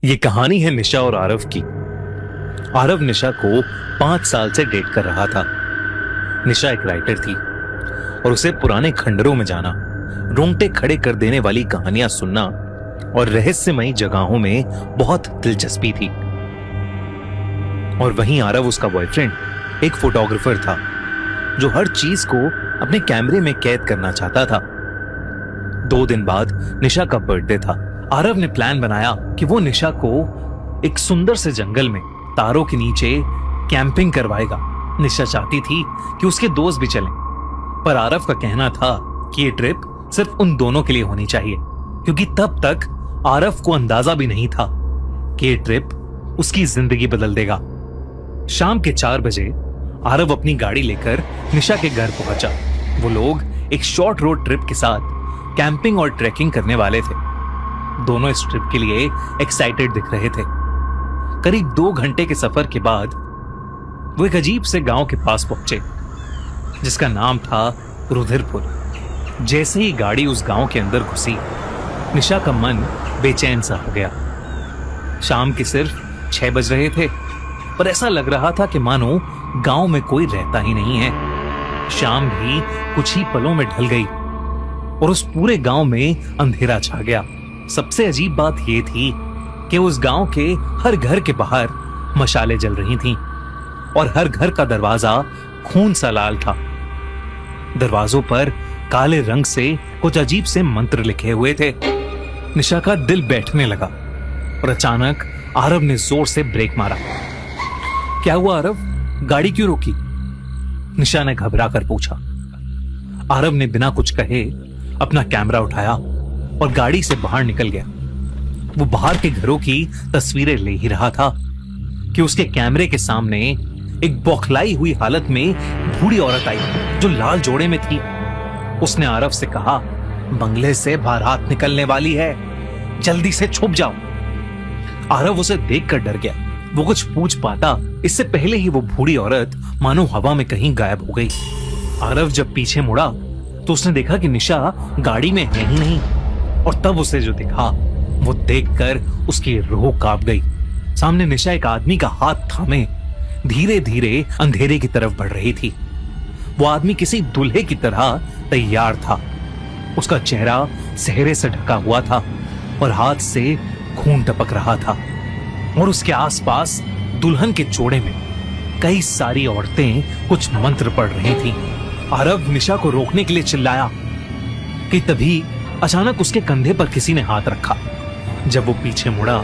ये कहानी है निशा और आरव की। आरव निशा को 5 साल से डेट कर रहा था। निशा एक राइटर थी और उसे पुराने खंडरों में जाना, रोंगटे खड़े कर देने वाली कहानियां सुनना और रहस्यमयी जगहों में बहुत दिलचस्पी थी। और वहीं आरव, उसका बॉयफ्रेंड, एक फोटोग्राफर था जो हर चीज को अपने कैमरे में कैद करना चाहता था। 2 दिन बाद निशा का बर्थडे था। आरव ने प्लान बनाया कि वो निशा को एक सुंदर से जंगल में तारों के नीचे कैंपिंग करवाएगा। निशा चाहती थी कि उसके दोस्त भी चलें, पर आरव का कहना था कि ये ट्रिप सिर्फ उन दोनों के लिए होनी चाहिए, क्योंकि तब तक आरव को अंदाजा भी नहीं था कि ये ट्रिप उसकी जिंदगी बदल देगा। शाम के 4 बजे आरव अपनी गाड़ी लेकर निशा के घर पहुंचा। वो लोग एक शॉर्ट रोड ट्रिप के साथ कैंपिंग और ट्रैकिंग करने वाले थे। दोनों इस ट्रिप के लिए एक्साइटेड दिख रहे थे। करीब 2 घंटे के सफर के बाद वो एक अजीब से गांव के पास पहुंचे, जिसका नाम था रुधिरपुर। जैसे ही गाड़ी उस गांव के अंदर घुसी, निशा का मन बेचैन सा हो गया। शाम के सिर्फ 6 बज रहे थे, पर ऐसा लग रहा था कि मानो गांव में कोई रहता ही नहीं है। शाम भी कुछ ही पलों में ढल गई और उस पूरे गांव में अंधेरा छा गया। सबसे अजीब बात यह थी कि उस गांव के हर घर के बाहर मशालें जल रही थीं और हर घर का दरवाजा खून सा लाल था। दरवाजों पर काले रंग से कुछ अजीब से मंत्र लिखे हुए थे। निशा का दिल बैठने लगा और अचानक आरव ने जोर से ब्रेक मारा। क्या हुआ आरव, गाड़ी क्यों रोकी? निशा ने घबरा कर पूछा। आरव ने बिना कुछ कहे अपना कैमरा उठाया और गाड़ी से बाहर निकल गया। वो बाहर के घरों की तस्वीरें ले ही रहा था कि उसके कैमरे के सामने एक बौखलाई हुई हालत में बूढ़ी औरत आई जो लाल जोड़े में थी। उसने आरव से कहा, बंगले से बारात निकलने वाली है, जल्दी से छुप जाओ। आरव उसे देखकर डर गया। वो कुछ पूछ पाता इससे पहले ही वो बूढ़ी औरत मानो हवा में कहीं गायब हो गई। आरव जब पीछे मुड़ा तो उसने देखा कि निशा गाड़ी में है ही नहीं, और तब उसे जो दिखा वो देखकर उसकी रूह कांप गई। सामने निशा एक आदमी का हाथ थामे धीरे धीरे अंधेरे की तरफ बढ़ रही थी। वो आदमी किसी दूल्हे की तरह तैयार था। उसका चेहरा सेहरे से ढका हुआ था और हाथ से खून टपक रहा था, और उसके आसपास दुल्हन के जोड़े में कई सारी औरतें कुछ मंत्र पढ़ रही थीं। आरव निशा को रोकने के लिए चिल्लाया कि तभी अचानक उसके कंधे पर किसी ने हाथ रखा। जब वो पीछे मुड़ा